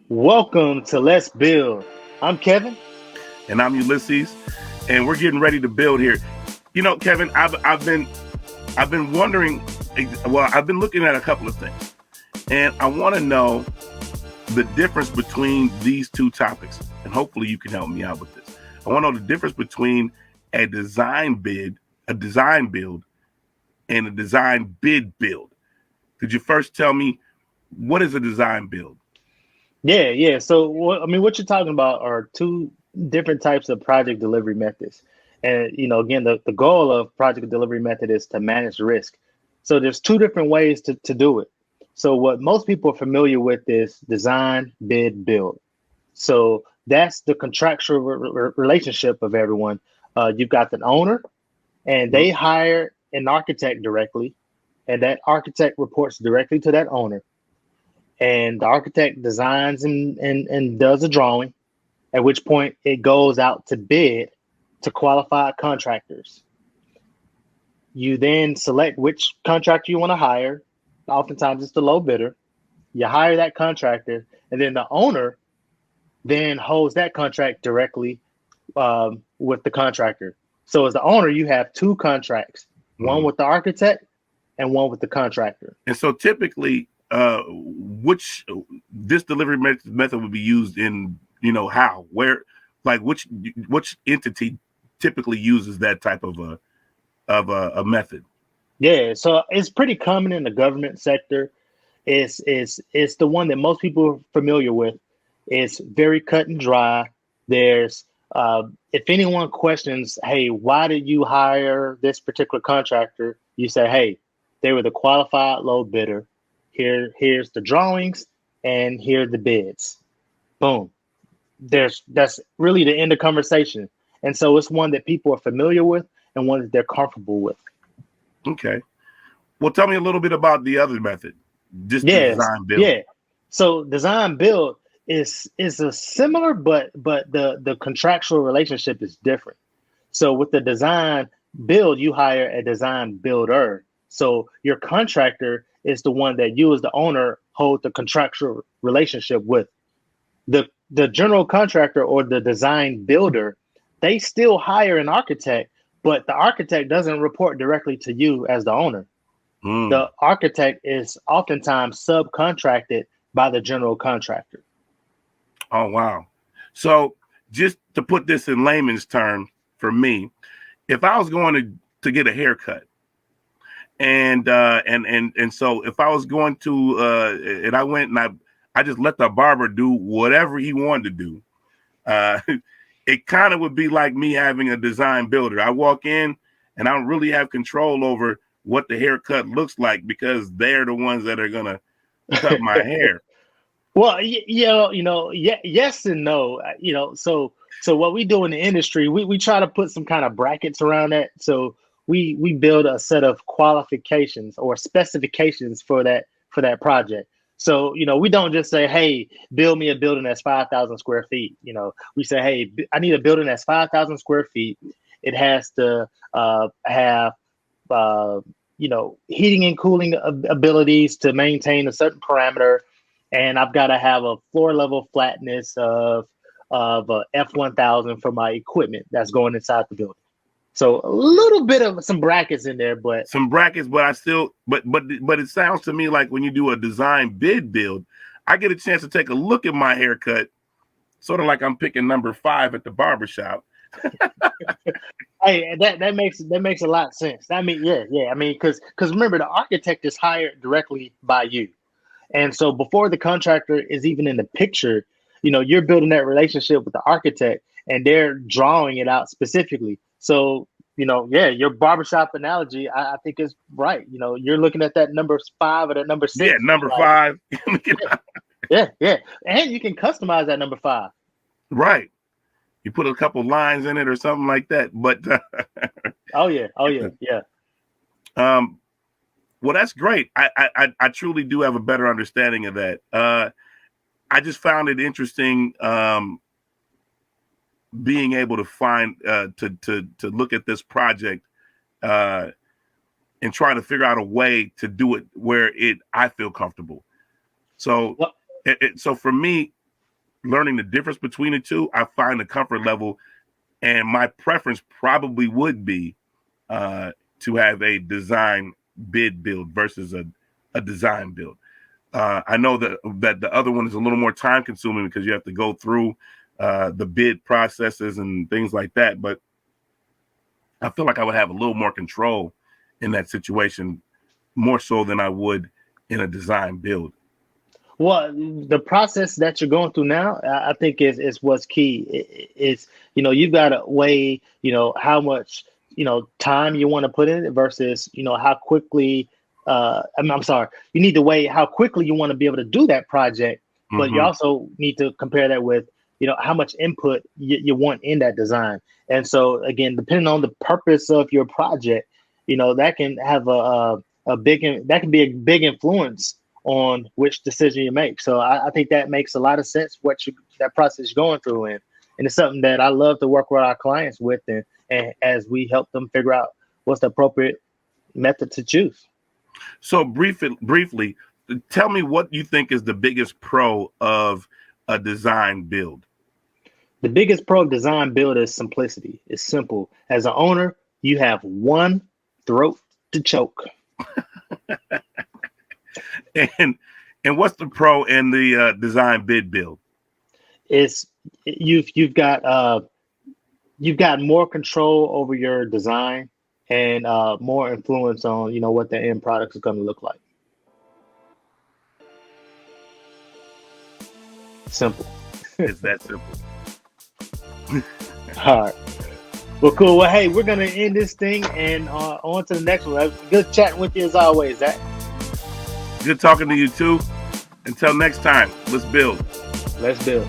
Welcome to Let's Build. I'm Kevin. And I'm Ulysses, and we're getting ready to build here. You know, Kevin, I've been wondering. Well, I've been looking at a couple of things, and I want to know the difference between these two topics, and hopefully you can help me out with this. I want to know the difference between a design bid, a design build, and a design bid build. Could you first tell me what is a design build? Yeah. So, what you're talking about are two different types of project delivery methods. And, again, the goal of project delivery method is to manage risk. So, there's two different ways to do it. So, what most people are familiar with is design, bid, build. So, that's the contractual relationship of everyone. You've got the owner, and they hire an architect directly, and that architect reports directly to that owner, and the architect designs and does a drawing, at which point it goes out to bid to qualified contractors. You then select which contractor you want to hire. Oftentimes it's the low bidder. You hire that contractor, and then the owner then holds that contract directly with the contractor. So as the owner, you have two contracts, one Mhm. with the architect and one with the contractor. And so typically, which this delivery method would be used in, how, where, like which entity typically uses that type of a method? Yeah, so it's pretty common in the government sector. It's the one that most people are familiar with. It's very cut and dry. There's if anyone questions, hey, why did you hire this particular contractor? You say, hey, they were the qualified low bidder. Here's the drawings, and here are the bids. Boom. That's really the end of conversation. And so it's one that people are familiar with and one that they're comfortable with. Okay. Well, tell me a little bit about the other method, just the Yes, design build. yeah. So design build is a similar, but the contractual relationship is different. So with the design build, you hire a design builder. So your contractor is the one that you as the owner hold the contractual relationship with. The general contractor or the design builder, they still hire an architect, but the architect doesn't report directly to you as the owner. Mm. The architect is oftentimes subcontracted by the general contractor. Oh wow. So just to put this in layman's terms for me, if I was going to get a haircut, and so if I was going to and I went and I just let the barber do whatever he wanted to do, uh it kind of would be like me having a design builder. I walk in and I don't really have control over what the haircut looks like because they're the ones that are gonna cut my hair. Well, yes and no. So what we do in the industry, we try to put some kind of brackets around that. So we build a set of qualifications or specifications for that project. So we don't just say, "Hey, build me a building that's 5,000 square feet." We say, "Hey, I need a building that's 5,000 square feet. It has to have uh, heating and cooling abilities to maintain a certain parameter, and I've got to have a floor level flatness of F1000 for my equipment that's going inside the building." So a little bit of some brackets in there, but Some brackets, but I still, but it sounds to me like when you do a design bid build, I get a chance to take a look at my haircut, sort of like I'm picking number five at the barbershop. hey, that makes a lot of sense. I mean, yeah. I mean, because remember, the architect is hired directly by you. And so before the contractor is even in the picture, you're building that relationship with the architect, and they're drawing it out specifically. So, yeah, your barbershop analogy, I think is right. You're looking at that number five or that number Yeah, six, and you're number like, five. yeah. And you can customize that number five. Right. You put a couple lines in it or something like that. But Yeah. um, well, that's great. I truly do have a better understanding of that. I just found it interesting being able to find to look at this project uh, and try to figure out a way to do it where I feel comfortable. So Well, so for me. learning the difference between the two, I find the comfort level, and my preference probably would be to have a design bid build versus a design build. I know that the other one is a little more time consuming because you have to go through the bid processes and things like that. But I feel like I would have a little more control in that situation, more so than I would in a design build. Well, the process that you're going through now, I think is what's key. It's, you've got to weigh, how much, time you want to put in it versus, how quickly, I'm sorry, you need to weigh how quickly you want to be able to do that project, but you also need to compare that with, how much input you want in that design. And so again, depending on the purpose of your project, that can have that can be a big influence on which decision you make. So I think that makes a lot of sense, that process you're going through. And it's something that I love to work with our clients with, and as we help them figure out what's the appropriate method to choose. So briefly, tell me what you think is the biggest pro of a design build. The biggest pro of design build is simplicity. It's simple. As an owner, you have one throat to choke. And what's the pro in the design bid build? It's you've got more control over your design and more influence on what the end product is going to look like. Simple. It's that simple. All right. Well, cool. Well, hey, we're gonna end this thing and on to the next one. Good chatting with you as always, Zach. Good talking to you too. Until next time, let's build. Let's build.